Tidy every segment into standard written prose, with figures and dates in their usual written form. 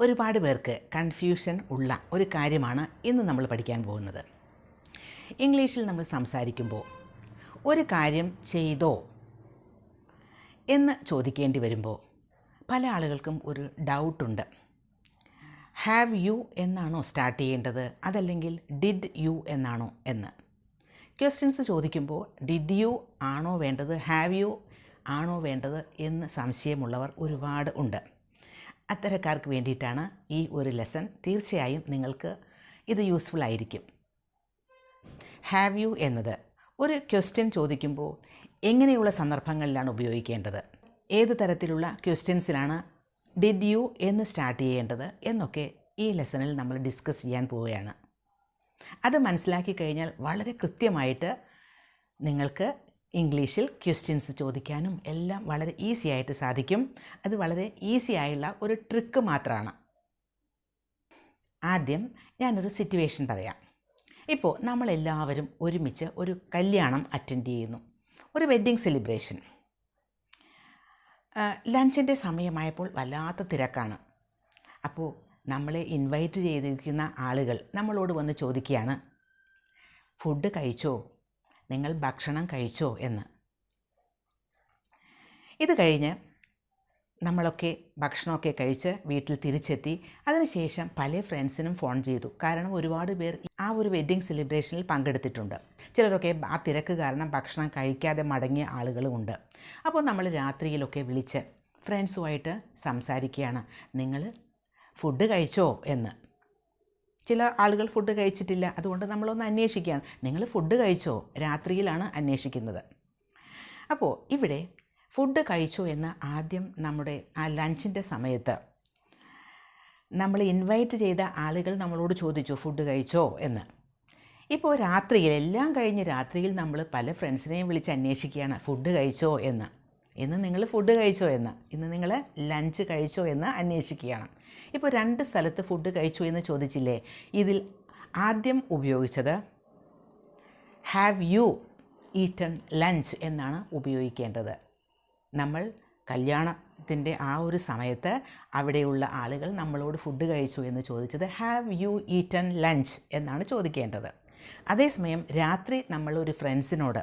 ഒരുപാട് പേർക്ക് കൺഫ്യൂഷൻ ഉള്ള ഒരു കാര്യമാണ് ഇന്ന് നമ്മൾ പഠിക്കാൻ പോകുന്നത്. ഇംഗ്ലീഷിൽ നമ്മൾ സംസാരിക്കുമ്പോൾ ഒരു കാര്യം ചെയ്തോ എന്ന് ചോദിക്കേണ്ടി വരുമ്പോൾ പല ആളുകൾക്കും ഒരു ഡൗട്ടുണ്ട്. ഹാവ് യു എന്നാണോ സ്റ്റാർട്ട് ചെയ്യേണ്ടത്, അതല്ലെങ്കിൽ ഡിഡ് യു എന്നാണോ എന്ന്. ക്വസ്റ്റ്യൻസ് ചോദിക്കുമ്പോൾ ഡിഡ് യു ആണോ വേണ്ടത്, ഹാവ് യു ആണോ വേണ്ടത് എന്ന് സംശയമുള്ളവർ ഒരുപാട് ഉണ്ട്. അത്തരക്കാർക്ക് വേണ്ടിയിട്ടാണ് ഈ ഒരു ലെസൺ. തീർച്ചയായും നിങ്ങൾക്ക് ഇത് യൂസ്ഫുൾ ആയിരിക്കും. ഹാവ് യു എന്നത് ഒരു ക്വസ്റ്റ്യൻ ചോദിക്കുമ്പോൾ എങ്ങനെയുള്ള സന്ദർഭങ്ങളിലാണ് ഉപയോഗിക്കേണ്ടത്, ഏത് തരത്തിലുള്ള ക്വസ്റ്റ്യൻസിലാണ് ഡിഡ് യു എന്ന് സ്റ്റാർട്ട് ചെയ്യേണ്ടത് എന്നൊക്കെ ഈ ലെസണിൽ നമ്മൾ ഡിസ്കസ് ചെയ്യാൻ പോവുകയാണ്. അത് മനസ്സിലാക്കി കഴിഞ്ഞാൽ വളരെ കൃത്യമായിട്ട് നിങ്ങൾക്ക് ഇംഗ്ലീഷിൽ ക്വസ്റ്റ്യൻസ് ചോദിക്കാനും എല്ലാം വളരെ ഈസി ആയിട്ട് സാധിക്കും. അത് വളരെ ഈസി ആയുള്ള ഒരു ട്രിക്ക് മാത്രമാണ്. ആദ്യം ഞാനൊരു സിറ്റുവേഷൻ പറയാം. ഇപ്പോൾ നമ്മളെല്ലാവരും ഒരുമിച്ച് ഒരു കല്യാണം അറ്റൻഡ് ചെയ്യുന്നു, ഒരു വെഡ്ഡിങ് സെലിബ്രേഷൻ. ലഞ്ചിൻ്റെ സമയമായപ്പോൾ വല്ലാത്ത തിരക്കാണ്. അപ്പോൾ നമ്മളെ ഇൻവൈറ്റ് ചെയ്തിരിക്കുന്ന ആളുകൾ നമ്മളോട് വന്ന് ചോദിക്കുകയാണ്, ഫുഡ് കഴിച്ചോ, നിങ്ങൾ ഭക്ഷണം കഴിച്ചോ എന്ന്. ഇത് കഴിഞ്ഞ് നമ്മളൊക്കെ ഭക്ഷണമൊക്കെ കഴിച്ച് വീട്ടിൽ തിരിച്ചെത്തി. അതിനുശേഷം പല ഫ്രണ്ട്സിനും ഫോൺ ചെയ്തു. കാരണം ഒരുപാട് പേർ ആ ഒരു വെഡ്ഡിങ് സെലിബ്രേഷനിൽ പങ്കെടുത്തിട്ടുണ്ട്. ചിലരൊക്കെ ആ തിരക്ക് കാരണം ഭക്ഷണം കഴിക്കാതെ മടങ്ങിയ ആളുകളുമുണ്ട്. അപ്പോൾ നമ്മൾ രാത്രിയിലൊക്കെ വിളിച്ച് ഫ്രണ്ട്സുമായിട്ട് സംസാരിക്കുകയാണ്, നിങ്ങൾ ഫുഡ് കഴിച്ചോ എന്ന്. ചില ആളുകൾ ഫുഡ് കഴിച്ചിട്ടില്ല, അതുകൊണ്ട് നമ്മളൊന്ന് അന്വേഷിക്കുകയാണ്, നിങ്ങൾ ഫുഡ് കഴിച്ചോ, രാത്രിയിലാണ് അന്വേഷിക്കുന്നത്. അപ്പോൾ ഇവിടെ ഫുഡ് കഴിച്ചോ എന്ന് ആദ്യം നമ്മുടെ ആ ലഞ്ചിൻ്റെ സമയത്ത് നമ്മൾ ഇൻവൈറ്റ് ചെയ്ത ആളുകൾ നമ്മളോട് ചോദിച്ചു ഫുഡ് കഴിച്ചോ എന്ന്. ഇപ്പോൾ രാത്രിയിൽ എല്ലാം കഴിഞ്ഞ് രാത്രിയിൽ നമ്മൾ പല ഫ്രണ്ട്സിനെയും വിളിച്ച് അന്വേഷിക്കുകയാണ് ഫുഡ് കഴിച്ചോ എന്ന്. ഇന്ന് നിങ്ങൾ ഫുഡ് കഴിച്ചോ എന്ന്, ഇന്ന് നിങ്ങൾ ലഞ്ച് കഴിച്ചോ എന്ന് അന്വേഷിക്കുകയാണ്. ഇപ്പോൾ രണ്ട് സ്ഥലത്ത് ഫുഡ് കഴിച്ചു എന്ന് ചോദിച്ചില്ലേ, ഇതിൽ ആദ്യം ഉപയോഗിച്ചത് ഹാവ് യു ഈറ്റൺ ലഞ്ച് എന്നാണ് ഉപയോഗിക്കേണ്ടത്. നമ്മൾ കല്യാണത്തിൻ്റെ ആ ഒരു സമയത്ത് അവിടെയുള്ള ആളുകൾ നമ്മളോട് ഫുഡ് കഴിച്ചു എന്ന് ചോദിച്ചത് ഹാവ് യു ഈറ്റൺ ലഞ്ച് എന്നാണ് ചോദിക്കേണ്ടത്. അതേസമയം രാത്രി നമ്മളൊരു ഫ്രണ്ട്സിനോട്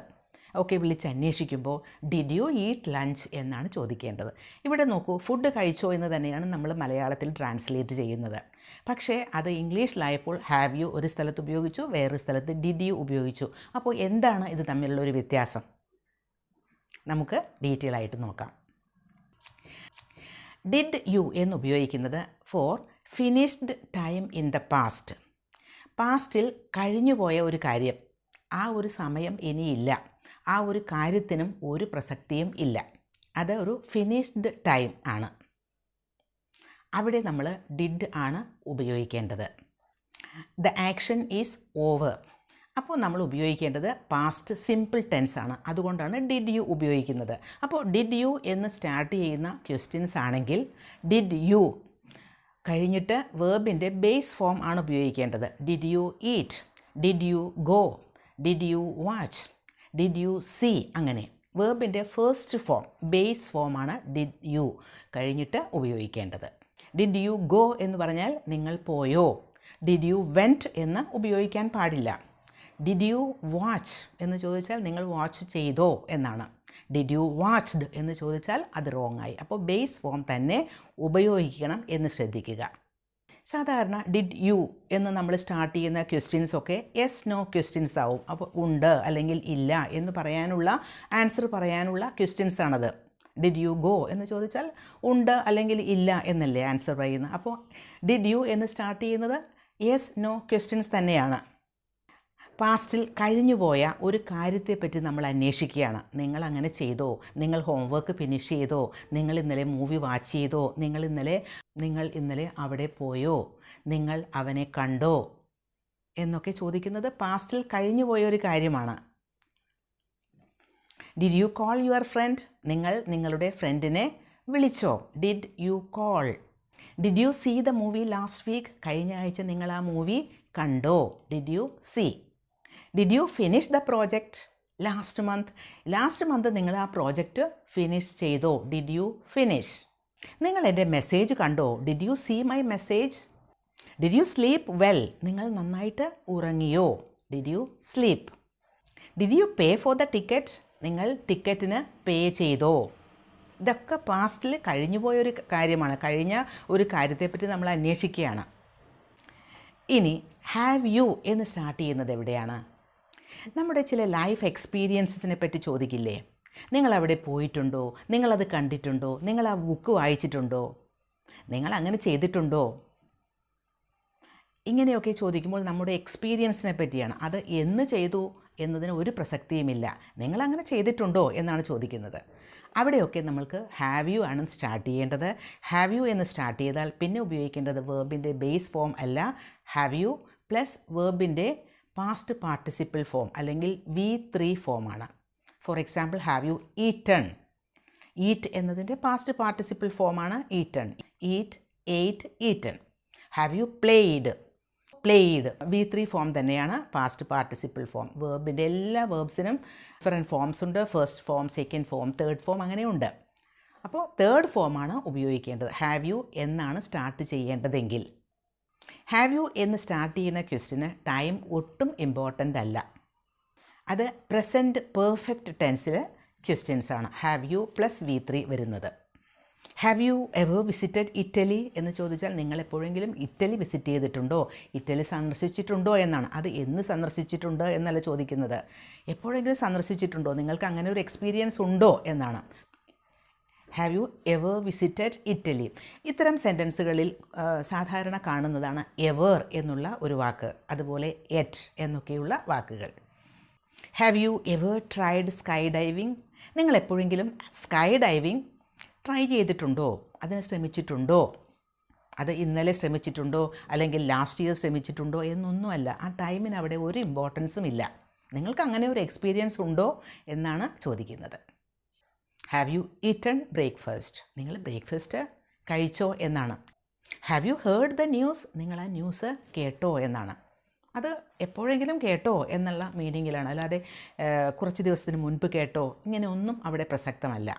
ഒക്കെ വിളിച്ച് അന്വേഷിക്കുമ്പോൾ ഡിഡ് യു ഈറ്റ് ലഞ്ച് എന്നാണ് ചോദിക്കേണ്ടത്. ഇവിടെ നോക്കൂ, ഫുഡ് കഴിച്ചോ എന്ന് തന്നെയാണ് നമ്മൾ മലയാളത്തിൽ ട്രാൻസ്ലേറ്റ് ചെയ്യുന്നത്. പക്ഷേ അത് ഇംഗ്ലീഷിലായപ്പോൾ ഹാവ് യു ഒരു സ്ഥലത്ത് ഉപയോഗിച്ചു, വേറൊരു സ്ഥലത്ത് ഡിഡ് യു ഉപയോഗിച്ചു. അപ്പോൾ എന്താണ് ഇത് തമ്മിലുള്ള ഒരു വ്യത്യാസം? നമുക്ക് ഡീറ്റെയിൽ ആയിട്ട് നോക്കാം. ഡിഡ് യു എന്ന് ഉപയോഗിക്കുന്നത് for finished time in the past. പാസ്റ്റിൽ കഴിഞ്ഞുപോയ ഒരു കാര്യം, ആ ഒരു സമയം ഇനിയില്ല, ആ ഒരു കാര്യത്തിനും ഒരു പ്രസക്തിയും ഇല്ല, അത് ഒരു ഫിനിഷ്ഡ് ടൈം ആണ്. അവിടെ നമ്മൾ ഡിഡ് ആണ് ഉപയോഗിക്കേണ്ടത്. The action is over. അപ്പോൾ നമ്മൾ ഉപയോഗിക്കേണ്ടത് പാസ്റ്റ് സിമ്പിൾ ടെൻസ് ആണ്. അതുകൊണ്ടാണ് ഡിഡ് യു ഉപയോഗിക്കുന്നത്. അപ്പോൾ ഡിഡ് യു എന്ന് സ്റ്റാർട്ട് ചെയ്യുന്ന ക്വസ്റ്റ്യൻസ് ആണെങ്കിൽ ഡിഡ് യു കഴിഞ്ഞിട്ട് വേർബിൻ്റെ ബേസ് ഫോം ആണ് ഉപയോഗിക്കേണ്ടത്. Did you eat, did you go, did you watch, did you see, അങ്ങനെ വേർബിൻ്റെ ഫസ്റ്റ് ഫോം ബേസ് ഫോമാണ് ഡിഡ് യു കഴിഞ്ഞിട്ട് ഉപയോഗിക്കേണ്ടത്. ഡിഡ് യു ഗോ എന്ന് പറഞ്ഞാൽ നിങ്ങൾ പോയോ. ഡിഡ് യു വെൻറ്റ് എന്ന് ഉപയോഗിക്കാൻ പാടില്ല. ഡിഡ് യു വാച്ച് എന്ന് ചോദിച്ചാൽ നിങ്ങൾ വാച്ച് ചെയ്തോ എന്നാണ്. ഡിഡ് യു വാച്ച്ഡ് എന്ന് ചോദിച്ചാൽ അത് റോങ് ആയി. അപ്പോൾ ബേസ് ഫോം തന്നെ ഉപയോഗിക്കണം എന്ന് ശ്രദ്ധിക്കുക. സാധാരണ ഡിഡ് യു എന്ന് നമ്മൾ സ്റ്റാർട്ട് ചെയ്യുന്ന ക്വസ്റ്റ്യൻസൊക്കെ യെസ് നോ ക്വസ്റ്റ്യൻസ് ആവും. അപ്പോൾ ഉണ്ട് അല്ലെങ്കിൽ ഇല്ല എന്ന് പറയാനുള്ള ആൻസർ പറയാനുള്ള ക്വസ്റ്റ്യൻസാണത്. ഡിഡ് യു ഗോ എന്ന് ചോദിച്ചാൽ ഉണ്ട് അല്ലെങ്കിൽ ഇല്ല എന്നല്ലേ ആൻസർ പറയുന്നത്. അപ്പോൾ ഡിഡ് യു എന്ന് സ്റ്റാർട്ട് ചെയ്യുന്നത് യെസ് നോ ക്വസ്റ്റ്യൻസ് തന്നെയാണ്. പാസ്റ്റിൽ കഴിഞ്ഞുപോയ ഒരു കാര്യത്തെപ്പറ്റി നമ്മൾ അന്വേഷിക്കുകയാണ്. നിങ്ങൾ അങ്ങനെ ചെയ്തോ, നിങ്ങൾ ഹോംവർക്ക് ഫിനിഷ് ചെയ്തോ, നിങ്ങൾ ഇന്നലെ മൂവി വാച്ച് ചെയ്തോ, നിങ്ങൾ ഇന്നലെ അവിടെ പോയോ, നിങ്ങൾ അവനെ കണ്ടോ എന്നൊക്കെ ചോദിക്കുന്നത് പാസ്റ്റിൽ കഴിഞ്ഞുപോയ ഒരു കാര്യമാണ്. Did you call your friend? നിങ്ങൾ നിങ്ങളുടെ ഫ്രണ്ടിനെ വിളിച്ചോ. Did you call. Did you see the movie last week? കഴിഞ്ഞ ആഴ്ച നിങ്ങൾ ആ മൂവി കണ്ടോ. Did you see. Did you finish the project last month? Last month നിങ്ങൾ ആ പ്രോജക്റ്റ് ഫിനിഷ് ചെയ്തോ. Did you finish. നിങ്ങൾ എൻ്റെ മെസ്സേജ് കണ്ടോ? Did you see my message? Did you sleep well? നിങ്ങൾ നന്നായിട്ട് ഉറങ്ങിയോ? Did you sleep? Did U pay for the ticket? നിങ്ങൾ ടിക്കറ്റിന് പേ ചെയ്തോ? ഇതൊക്കെ പാസ്റ്റിൽ കഴിഞ്ഞു പോയൊരു കാര്യമാണ്. കഴിഞ്ഞ ഒരു കാര്യത്തെപ്പറ്റി നമ്മൾ അന്വേഷിക്കുകയാണ്. ഇനി ഹാവ് യു എന്ന് സ്റ്റാർട്ട് ചെയ്യുന്നത് എവിടെയാണ്? നമ്മുടെ ചില ലൈഫ് എക്സ്പീരിയൻസസിനെ പറ്റി ചോദിക്കില്ലേ? നിങ്ങളവിടെ പോയിട്ടുണ്ടോ? നിങ്ങളത് കണ്ടിട്ടുണ്ടോ? നിങ്ങൾ ആ ബുക്ക് വായിച്ചിട്ടുണ്ടോ? നിങ്ങൾ അങ്ങനെ ചെയ്തിട്ടുണ്ടോ? ഇങ്ങനെയൊക്കെ ചോദിക്കുമ്പോൾ നമ്മുടെ എക്സ്പീരിയൻസിനെ പറ്റിയാണ്. അത് എന്ന് ചെയ്തു എന്നതിന് ഒരു പ്രസക്തിയുമില്ല. നിങ്ങളങ്ങനെ ചെയ്തിട്ടുണ്ടോ എന്നാണ് ചോദിക്കുന്നത്. അവിടെയൊക്കെ നമ്മൾക്ക് ഹാവ് യു ആണ് സ്റ്റാർട്ട് ചെയ്യേണ്ടത്. ഹാവ് യു എന്ന് സ്റ്റാർട്ട് ചെയ്താൽ പിന്നെ ഉപയോഗിക്കേണ്ടത് വേർബിൻ്റെ ബേസ് ഫോം അല്ല, ഹാവ് യു പ്ലസ് വേർബിൻ്റെ പാസ്റ്റ് പാർട്ടിസിപ്പിൾ ഫോം അല്ലെങ്കിൽ V3 ഫോമാണ്. For example have you eaten? Eat എന്നതിൻ്റെ പാസ്റ്റ് പാർട്ടിസിപ്പിൾ ഫോമാണ് eaten. Eat, ate, eaten. Have you played? Played V3 form തന്നെയാണ് പാസ്റ്റ് പാർട്ടിസിപ്പിൾ ഫോം. വേർബിൻ്റെ എല്ലാ വേർബ്സിനും ഡിഫറെൻറ്റ് ഫോംസ് ഉണ്ട്. First form, second form, third form അങ്ങനെയുണ്ട്. അപ്പോൾ തേർഡ് ഫോമാണ് ഉപയോഗിക്കേണ്ടത്. ഹാവ് യു എന്നാണ് സ്റ്റാർട്ട് ചെയ്യേണ്ടതെങ്കിൽ. ഹാവ് യു എന്ന് സ്റ്റാർട്ട് ചെയ്യുന്ന ക്വസ്റ്റിന് ടൈം ഒട്ടും ഇമ്പോർട്ടൻ്റ് അല്ല. അത് പ്രസൻറ്റ് പെർഫെക്റ്റ് ടെൻസിൽ ക്വസ്റ്റ്യൻസ് ആണ് ഹാവ് യു പ്ലസ് V3 വരുന്നത്. Have you ever visited Italy എന്ന് ചോദിച്ചാൽ നിങ്ങൾ എപ്പോഴെങ്കിലും ഇറ്റലി വിസിറ്റ് ചെയ്തിട്ടുണ്ടോ? ഇറ്റലി സന്ദർശിച്ചിട്ടുണ്ടോ എന്നാണ്. അത് എന്ന് സന്ദർശിച്ചിട്ടുണ്ട് എന്നല്ല ചോദിക്കുന്നത്. എപ്പോഴെങ്കിലും സന്ദർശിച്ചിട്ടുണ്ടോ? നിങ്ങൾക്ക് അങ്ങനെ ഒരു എക്സ്പീരിയൻസ് ഉണ്ടോ എന്നാണ്. Have you ever visited Italy? ഇത്തരം സെൻറ്റൻസുകളിൽ സാധാരണ കാണുന്നതാണ് എവർ എന്നുള്ള ഒരു വാക്ക്, അതുപോലെ എറ്റ് എന്നൊക്കെയുള്ള വാക്കുകൾ. Have you ever tried sky diving? നിങ്ങൾ എപ്പോഴെങ്കിലും സ്കൈ ഡൈവിങ് ട്രൈ ചെയ്തിട്ടുണ്ടോ? അതിന് ശ്രമിച്ചിട്ടുണ്ടോ? അത് ഇന്നലെ ശ്രമിച്ചിട്ടുണ്ടോ അല്ലെങ്കിൽ ലാസ്റ്റ് ഇയർ ശ്രമിച്ചിട്ടുണ്ടോ എന്നൊന്നുമല്ല. ആ ടൈമിന് അവിടെ ഒരു ഇമ്പോർട്ടൻസും ഇല്ല. നിങ്ങൾക്ക് അങ്ങനെ ഒരു എക്സ്പീരിയൻസ് ഉണ്ടോ എന്നാണ് ചോദിക്കുന്നത്. Have you eaten breakfast? നിങ്ങൾ ബ്രേക്ക്ഫാസ്റ്റ് കഴിച്ചോ എന്നാണ്. Have you heard the news? നിങ്ങൾ ആ ന്യൂസ് കേട്ടോ എന്നാണ്. അത് എപ്പോഴെങ്കിലും കേട്ടോ എന്നുള്ള മീനിങ്ങിലാണ്, അല്ലാതെ കുറച്ച് ദിവസത്തിന് മുൻപ് കേട്ടോ ഇങ്ങനെ ഒന്നും അവിടെ പ്രസക്തമല്ല.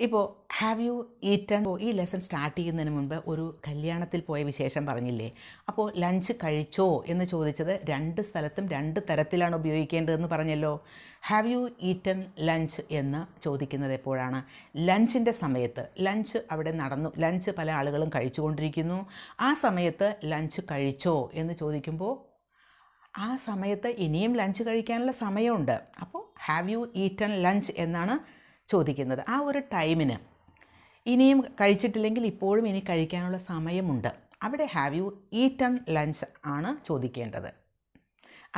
ഇപ്പോൾ ഹാവ് യു ഈറ്റൺ? ഈ ലെസൺ സ്റ്റാർട്ട് ചെയ്യുന്നതിന് മുൻപ് ഒരു കല്യാണത്തിൽ പോയ വിശേഷം പറഞ്ഞില്ലേ? അപ്പോൾ ലഞ്ച് കഴിച്ചോ എന്ന് ചോദിച്ചത് രണ്ട് സ്ഥലത്തും രണ്ട് തരത്തിലാണ് ഉപയോഗിക്കേണ്ടതെന്ന് പറഞ്ഞല്ലോ. ഹാവ് യു ഈറ്റൺ ലഞ്ച് എന്ന് ചോദിക്കുന്നത് എപ്പോഴാണ്? ലഞ്ചിൻ്റെ സമയത്ത്. ലഞ്ച് അവിടെ നടന്നു, ലഞ്ച് പല ആളുകളും കഴിച്ചുകൊണ്ടിരിക്കുന്നു. ആ സമയത്ത് ലഞ്ച് കഴിച്ചോ എന്ന് ചോദിക്കുമ്പോൾ ആ സമയത്ത് ഇനിയും ലഞ്ച് കഴിക്കാനുള്ള സമയമുണ്ട്. അപ്പോൾ ഹാവ് യു ഈറ്റൺ ലഞ്ച് എന്നാണ് ചോദിക്കുന്നത്. ആ ഒരു ടൈമിന് ഇനിയും കഴിച്ചിട്ടില്ലെങ്കിൽ ഇപ്പോഴും ഇനി കഴിക്കാനുള്ള സമയമുണ്ട്. അവിടെ ഹാവ് യു ഈറ്റൺ ലഞ്ച് ആണ് ചോദിക്കേണ്ടത്.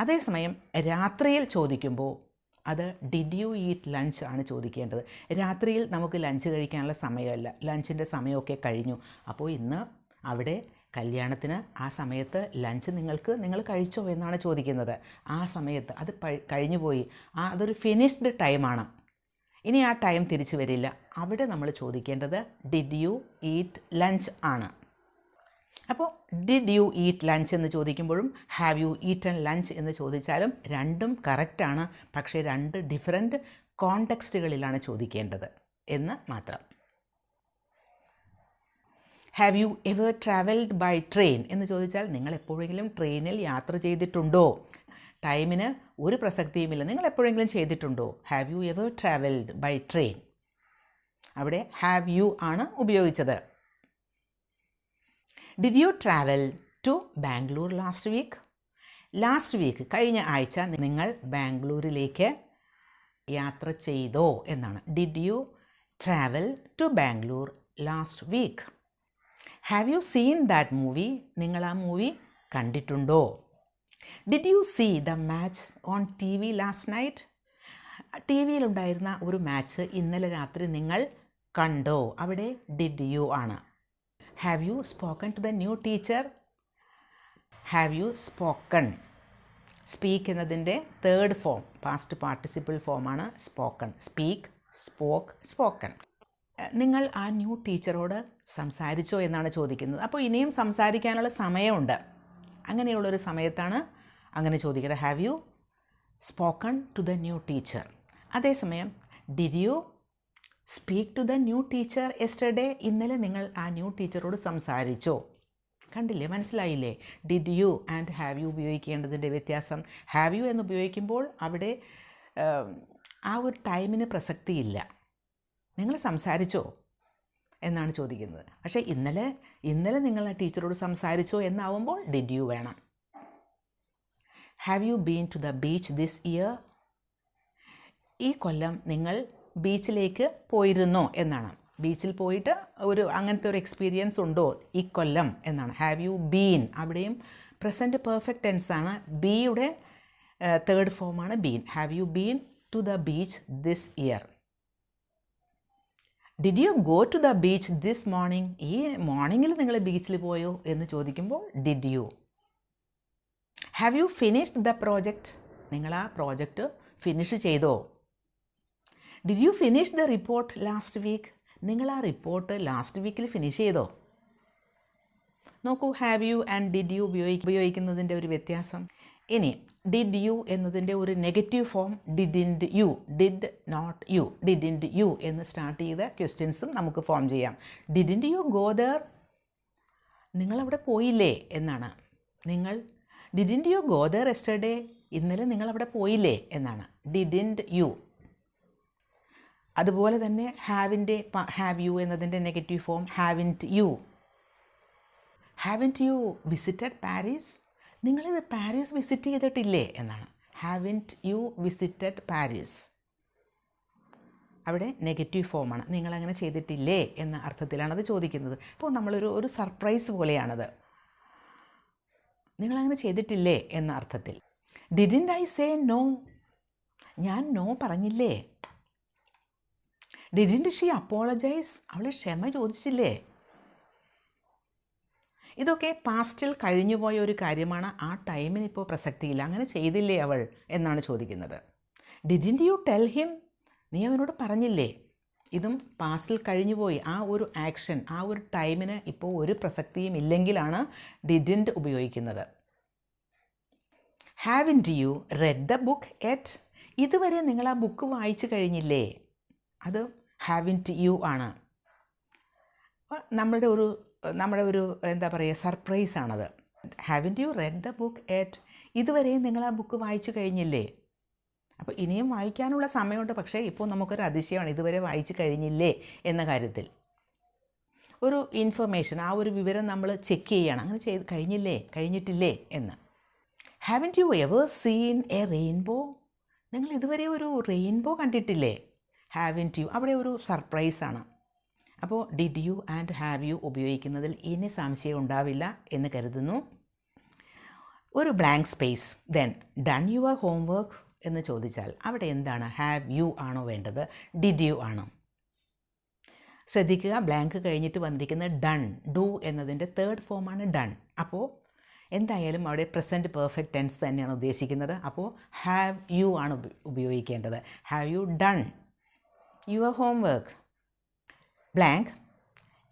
അതേസമയം രാത്രിയിൽ ചോദിക്കുമ്പോൾ അത് ഡിഡ് യു ഈറ്റ് ലഞ്ച് ആണ് ചോദിക്കേണ്ടത്. രാത്രിയിൽ നമുക്ക് ലഞ്ച് കഴിക്കാനുള്ള സമയമല്ല, ലഞ്ചിൻ്റെ സമയമൊക്കെ കഴിഞ്ഞു. അപ്പോൾ ഇന്ന് അവിടെ കല്യാണത്തിന് ആ സമയത്ത് ലഞ്ച് നിങ്ങൾ കഴിച്ചോ എന്നാണ് ചോദിക്കുന്നത്. ആ സമയത്ത് അത് കഴിഞ്ഞു പോയി, അതൊരു ഫിനിഷ്ഡ് ടൈമാണ്. ഇനി ആ ടൈം തിരിച്ചു വരില്ല. അവിടെ നമ്മൾ ചോദിക്കേണ്ടത് ഡിഡ് യു ഈറ്റ് ലഞ്ച് ആണ്. അപ്പോൾ ഡിഡ് യു ഈറ്റ് ലഞ്ച് എന്ന് ചോദിക്കുമ്പോഴും ഹാവ് യു ഈറ്റൺ ലഞ്ച് എന്ന് ചോദിച്ചാലും രണ്ടും കറക്റ്റാണ്. പക്ഷേ രണ്ട് ഡിഫറെൻറ്റ് കോണ്ടെക്സ്റ്റുകളിലാണ് ചോദിക്കേണ്ടത് എന്ന് മാത്രം. Have you ever travelled by train എന്ന് ചോദിച്ചാൽ നിങ്ങൾ എപ്പോഴെങ്കിലും ട്രെയിനിൽ യാത്ര ചെയ്തിട്ടുണ്ടോ? ടൈമിന് ഒരു പ്രസക്തിയുമില്ല. നിങ്ങൾ എപ്പോഴെങ്കിലും ചെയ്തിട്ടുണ്ടോ? Have you ever travelled by train? അവിടെ ഹാവ് യു ആണ് ഉപയോഗിച്ചത്. Did you travel to Bangalore last week? Last week കഴിഞ്ഞ ആഴ്ച നിങ്ങൾ ബാംഗ്ലൂരിലേക്ക് യാത്ര ചെയ്തോ എന്നാണ്. Did you travel to Bangalore last week? Have you seen that movie? നിങ്ങൾ ആ മൂവി കണ്ടിട്ടുണ്ടോ? Did you see the match on TV last night? ടി വിയിലുണ്ടായിരുന്ന ഒരു മാച്ച് ഇന്നലെ രാത്രി നിങ്ങൾ കണ്ടോ? അവിടെ ഡിഡ് യു ആണ്. Have you spoken to the new teacher? Have you spoken? Speak എന്നതിൻ്റെ തേർഡ് ഫോം പാസ്റ്റ് പാർട്ടിസിപ്പിൾ ഫോമാണ് സ്പോക്കൺ. Speak, spoke, spoken. നിങ്ങൾ ആ ന്യൂ ടീച്ചറോട് സംസാരിച്ചോ എന്നാണ് ചോദിക്കുന്നത്. അപ്പോൾ ഇനിയും സംസാരിക്കാനുള്ള സമയമുണ്ട്. അങ്ങനെയുള്ളൊരു സമയത്താണ് അങ്ങനെ ചോദിക്കുന്നത്. Have you spoken to the new teacher? അതേസമയം did you speak to the new teacher yesterday. ഇന്നലെ നിങ്ങൾ ആ ന്യൂ ടീച്ചറോട് സംസാരിച്ചോ? കണ്ടില്ലേ, മനസ്സിലായില്ലേ? Did you and have you ഉപയോഗിക്കേണ്ടതിൻ്റെ വ്യത്യാസം. ഹാവ് യു എന്ന് ഉപയോഗിക്കുമ്പോൾ അവിടെ ആ ഒരു ടൈമിന് പ്രസക്തിയില്ല. നിങ്ങൾ സംസാരിച്ചോ എന്നാണ് ചോദിക്കുന്നത്. പക്ഷേ ഇന്നലെ നിങ്ങൾ ആ ടീച്ചറോട് സംസാരിച്ചോ എന്നാവുമ്പോൾ ഡിഡ് യു വേണം. Have you been to the beach this year? ഈ കൊല്ലം നിങ്ങൾ ബീച്ചിലേക്ക് പോയിരുന്നോ എന്നാണ്. ബീച്ചിൽ പോയിട്ട് അങ്ങനത്തെ ഒരു എക്സ്പീരിയൻസ് ഉണ്ടോ ഈ കൊല്ലം എന്നാണ്. ഹാവ് യു ബീൻ, അവിടെയും പ്രസൻറ്റ് പെർഫെക്റ്റ് ടെൻസ് ആണ്. ബിയുടെ തേർഡ് ഫോമാണ് been. Have you been to the beach this year? Did you go to the beach this morning? ഈ മോർണിംഗിൽ നിങ്ങൾ ബീച്ചിൽ പോയോ എന്ന് ചോദിക്കുമ്പോൾ did you. Have you finished the project? നിങ്ങൾ ആ പ്രോജക്റ്റ് ഫിനിഷ് ചെയ്തോ? Did you finish the report last week? നിങ്ങൾ ആ റിപ്പോർട്ട് ലാസ്റ്റ് വീക്കിൽ ഫിനിഷ് ചെയ്തോ? നോക്കൂ, have you and did you ഉപയോഗിക്കുന്നതിൻ്റെ ഒരു വ്യത്യാസം. ഇനി ഡിഡ് യു എന്നതിൻ്റെ ഒരു negative form didn't you, did not you, didn't you എന്ന് സ്റ്റാർട്ട് ചെയ്ത ക്വസ്റ്റ്യൻസും നമുക്ക് ഫോം ചെയ്യാം. Didn't you go there? നിങ്ങളവിടെ പോയില്ലേ എന്നാണ്. Didn't you go there yesterday? ഇന്നലെ നിങ്ങളവിടെ പോയില്ലേ എന്നാണ്. Didn't you. അതുപോലെ തന്നെ ഹാവ് യു എന്നതിൻ്റെ negative form haven't you. Haven't you visited Paris? നിങ്ങൾ പാരീസ് വിസിറ്റ് ചെയ്തിട്ടില്ലേ എന്നാണ്. Haven't you visited Paris? അവിടെ നെഗറ്റീവ് ഫോമാണ്. നിങ്ങളങ്ങനെ ചെയ്തിട്ടില്ലേ എന്ന അർത്ഥത്തിലാണത് ചോദിക്കുന്നത്. അപ്പോൾ നമ്മളൊരു സർപ്രൈസ് പോലെയാണത്. നിങ്ങളങ്ങനെ ചെയ്തിട്ടില്ലേ എന്ന അർത്ഥത്തിൽ. Didn't I say no? ഞാൻ നോ പറഞ്ഞില്ലേ? Didn't she apologise? അവൾ ക്ഷമ ചോദിച്ചില്ലേ? ഇതൊക്കെ പാസ്റ്റിൽ കഴിഞ്ഞുപോയ ഒരു കാര്യമാണ്. ആ ടൈമിന് ഇപ്പോൾ പ്രസക്തിയില്ല. അങ്ങനെ ചെയ്തില്ലേ അവൾ എന്നാണ് ചോദിക്കുന്നത്. Didn't you tell him? നീ അവനോട് പറഞ്ഞില്ലേ? ഇതും പാസ്റ്റിൽ കഴിഞ്ഞുപോയി. ആ ഒരു ആക്ഷൻ, ആ ഒരു ടൈമിന് ഇപ്പോൾ ഒരു പ്രസക്തിയും ഇല്ലെങ്കിലാണ് ഡിഡിൻറ്റ് ഉപയോഗിക്കുന്നത്. Haven't you read the book yet? ഇതുവരെ നിങ്ങൾ ആ ബുക്ക് വായിച്ചു കഴിഞ്ഞില്ലേ? അത് ഹാവിൻറ്റ് യു ആണ്. നമ്മുടെ ഒരു എന്താ പറയുക, സർപ്രൈസാണത്. Haven't you read the book yet? ഇതുവരെയും നിങ്ങൾ ആ ബുക്ക് വായിച്ചു കഴിഞ്ഞില്ലേ? അപ്പോൾ ഇനിയും വായിക്കാനുള്ള സമയമുണ്ട്. പക്ഷേ ഇപ്പോൾ നമുക്കൊരു അതിശയമാണ്, ഇതുവരെ വായിച്ചു കഴിഞ്ഞില്ലേ എന്ന കാര്യത്തിൽ. ഒരു ഇൻഫർമേഷൻ, ആ ഒരു വിവരം നമ്മൾ ചെക്ക് ചെയ്യുകയാണ്. അങ്ങനെ കഴിഞ്ഞിട്ടില്ലേ എന്ന്. Haven't you ever seen a rainbow? നിങ്ങൾ ഇതുവരെ ഒരു റെയിൻബോ കണ്ടിട്ടില്ലേ? ഹാവിൻറ്റ് യു അവിടെ ഒരു സർപ്രൈസാണ്. അപ്പോൾ did you and have U ഉപയോഗിക്കുന്നതിൽ ഇനി സംശയം ഉണ്ടാവില്ല എന്ന് കരുതുന്നു. ഒരു blank space. Then done your homework എന്ന് ചോദിച്ചാൽ അവിടെ എന്താണ്? ഹാവ് യു ആണോ വേണ്ടത്? ഡിഡ് യു ആണോ? ശ്രദ്ധിക്കുക, ബ്ലാങ്ക് കഴിഞ്ഞിട്ട് വന്നിരിക്കുന്ന ഡൺ, ഡു എന്നതിൻ്റെ തേർഡ് ഫോമാണ് ഡൺ. അപ്പോൾ എന്തായാലും അവിടെ പ്രസൻറ്റ് പെർഫെക്റ്റ് ടെൻസ് തന്നെയാണ് ഉദ്ദേശിക്കുന്നത്. അപ്പോൾ ഹാവ് യു ആണ് ഉപയോഗിക്കേണ്ടത്. Have you done your homework? Blank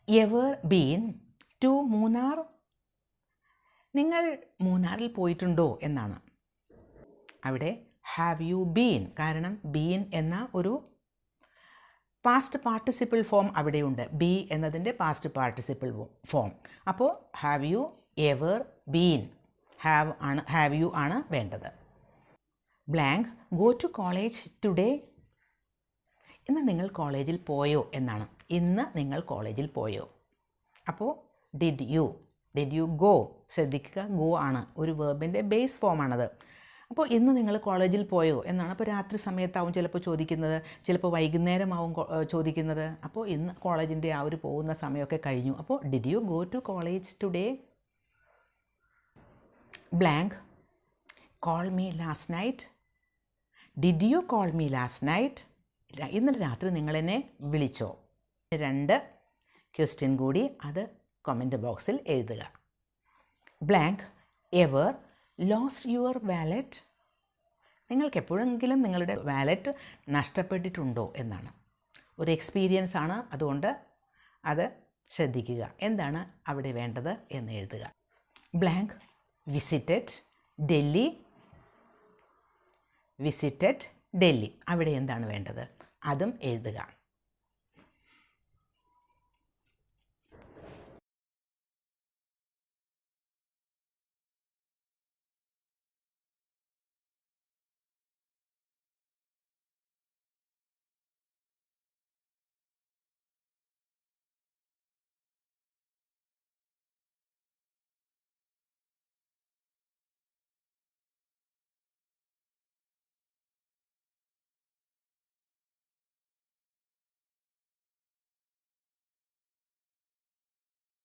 ever been to Munnar? നിങ്ങൾ മൂന്നാറിൽ പോയിട്ടുണ്ടോ എന്നാണ്. അവിടെ ഹാവ് യു ബീൻ, കാരണം ബീൻ എന്ന ഒരു പാസ്റ്റ് പാർട്ടിസിപ്പിൾ ഫോം അവിടെയുണ്ട്. ബി എന്നതിൻ്റെ പാസ്റ്റ് പാർട്ടിസിപ്പിൾ ഫോം. അപ്പോൾ have you ever been? Have you ആണ് വേണ്ടത്. Blank go to college today? ഇന്ന് നിങ്ങൾ കോളേജിൽ പോയോ എന്നാണ്. ഇന്ന് നിങ്ങൾ കോളേജിൽ പോയോ? അപ്പോൾ ഡിഡ് യു ഗോ? ശ്രദ്ധിക്കുക, ഗോ ആണ് ഒരു വേർബിൻ്റെ ബേസ് ഫോമാണത്. അപ്പോൾ ഇന്ന് നിങ്ങൾ കോളേജിൽ പോയോ എന്നാണ്. അപ്പോൾ രാത്രി സമയത്താവും ചിലപ്പോൾ ചോദിക്കുന്നത്, ചിലപ്പോൾ വൈകുന്നേരമാവും ചോദിക്കുന്നത്. അപ്പോൾ ഇന്ന് കോളേജിൻ്റെ ആ ഒരു പോകുന്ന സമയമൊക്കെ കഴിഞ്ഞു. അപ്പോൾ did you go to college today? Blank call me last night? Did you call me last night? ഇന്നലെ രാത്രി നിങ്ങളെന്നെ വിളിച്ചോ? 2 ക്വസ്റ്റ്യൻ കൂടി, അത് കമൻറ്റ് ബോക്സിൽ എഴുതുക. Blank ever lost your wallet? നിങ്ങൾക്ക് എപ്പോഴെങ്കിലും നിങ്ങളുടെ വാലറ്റ് നഷ്ടപ്പെട്ടിട്ടുണ്ടോ എന്നാണ്. ഒരു എക്സ്പീരിയൻസ് ആണ്, അതുകൊണ്ട് അത് ശ്രദ്ധിക്കുക. എന്താണ് അവിടെ വേണ്ടത് എന്ന് എഴുതുക. Blank visited Delhi? അവിടെ എന്താണ് വേണ്ടത്? അതും എഴുതുക.